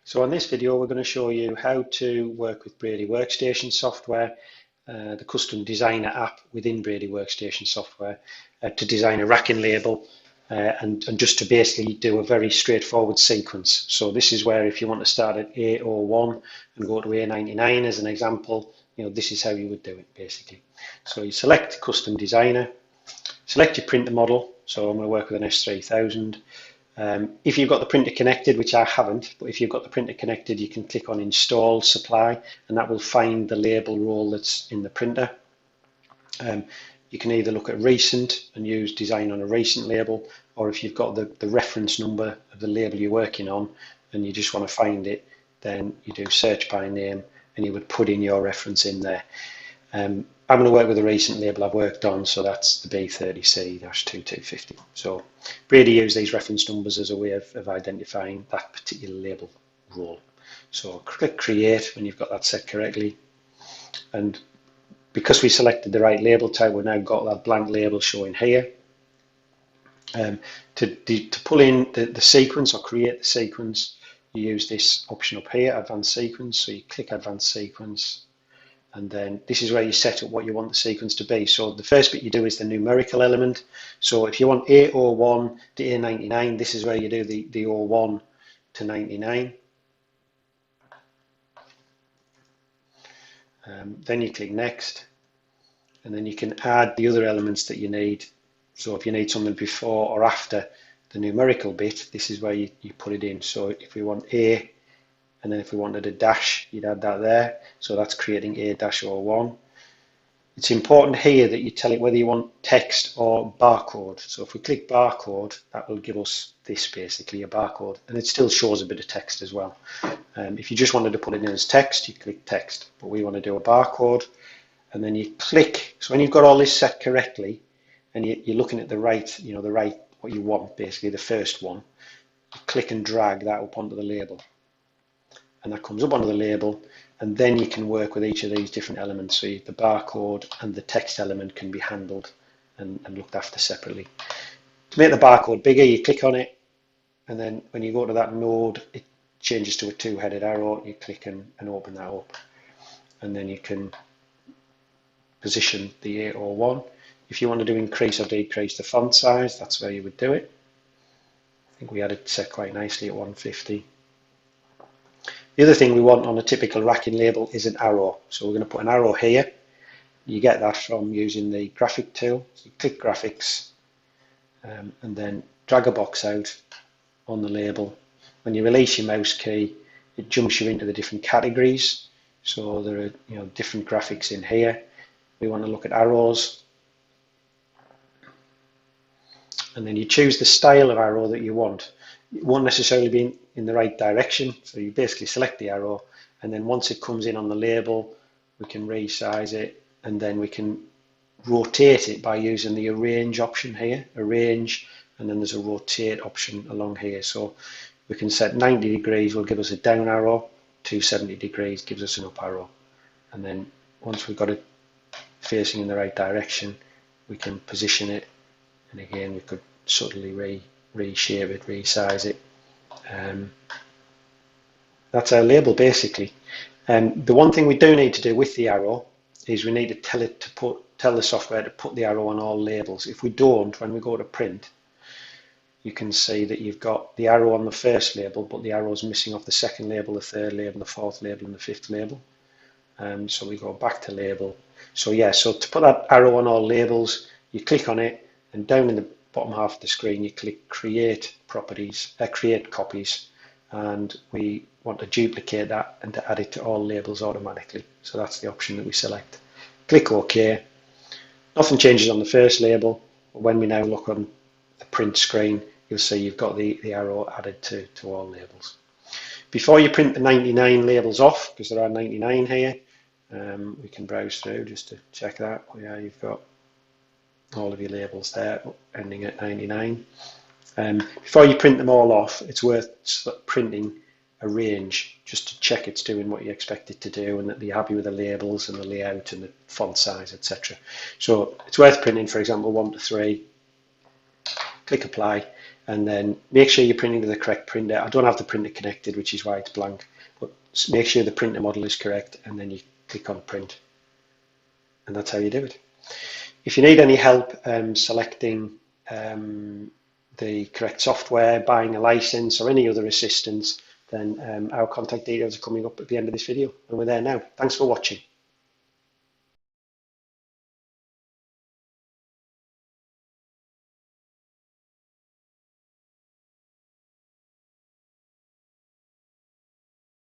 So on this video we're going to show you how to work with Brady Workstation software, the custom designer app within Brady Workstation software to design a racking label and just to basically do a very straightforward sequence. So this is where if you want to start at A01 and go to A99 as an example, this is how you would do it basically. So you select custom designer, select your printer model. So I'm going to work with an S3000. If you've got the printer connected, which I haven't, but if you've got the printer connected, you can click on install supply and that will find the label roll that's in the printer. You can either look at recent and use design on a recent label, or if you've got the reference number of the label you're working on and you just want to find it, then you do search by name and you would put in your reference in there. I'm going to work with a recent label I've worked on, so that's the B30C-2250. So Brady use these reference numbers as a way of identifying that particular label roll. So click create when you've got that set correctly, and because we selected the right label type, we've now got that blank label showing here. To pull in the sequence or create the sequence, you use this option up here, advanced sequence. So you click advanced sequence, and then this is where you set up what you want the sequence to be. So the first bit you do is the numerical element. So if you want A01 to A99, this is where you do the 01 to 99. Then you click next, and then you can add the other elements that you need. So if you need something before or after the numerical bit, this is where you put it in. So if we want A, and then if we wanted a dash, you'd add that there. So that's creating A-01. It's important here that you tell it whether you want text or barcode. So if we click barcode, that will give us this basically, a barcode. And it still shows a bit of text as well. If you just wanted to put it in as text, you click text. But we want to do a barcode. And then you click. So when you've got all this set correctly, and you're looking at the right, what you want, basically the first one, you click and drag that up onto the label. And that comes up onto the label, and then you can work with each of these different elements. So the barcode and the text element can be handled and looked after separately. To make the barcode bigger, you click on it, and then when you go to that node, it changes to a two-headed arrow. You click and open that up, and then you can position the A01. If you wanted to increase or decrease the font size, that's where you would do it. I think we had it set quite nicely at 150. The other thing we want on a typical racking label is an arrow. So we're going to put an arrow here. You get that from using the graphic tool. So you click graphics and then drag a box out on the label. When you release your mouse key, it jumps you into the different categories. So there are different graphics in here. We want to look at arrows. And then you choose the style of arrow that you want. It won't necessarily be in the right direction, so you basically select the arrow, and then once it comes in on the label, we can resize it, and then we can rotate it by using the arrange option here, arrange, and then there's a rotate option along here. So we can set 90 degrees will give us a down arrow, 270 degrees gives us an up arrow, and then once we've got it facing in the right direction, we can position it, and again we could subtly reshape it, resize it. That's our label basically. The one thing we do need to do with the arrow is we need to tell the software to put the arrow on all labels. If we don't, when we go to print, you can see that you've got the arrow on the first label, but the arrow is missing off the second label, the third label, the fourth label, and the fifth label. So we go back to label. So to put that arrow on all labels, you click on it, and down in the bottom half of the screen you click create properties, create copies, and we want to duplicate that and to add it to all labels automatically. So that's the option that we select. Click OK. Nothing changes on the first label, but when we now look on the print screen, you'll see you've got the arrow added to all labels. Before you print the 99 labels off, because there are 99 here, we can browse through just to check that. Yeah, you've got all of your labels there ending at 99. Before you print them all off, it's worth printing a range just to check it's doing what you expect it to do and that you're happy with the labels and the layout and the font size, etc. So it's worth printing, for example, 1 to 3, click apply, and then make sure you're printing to the correct printer. I don't have the printer connected, which is why it's blank, but make sure the printer model is correct, and then you click on print, and that's how you do it. If you need any help selecting the correct software, buying a license, or any other assistance, then our contact details are coming up at the end of this video, and we're there now. Thanks for watching.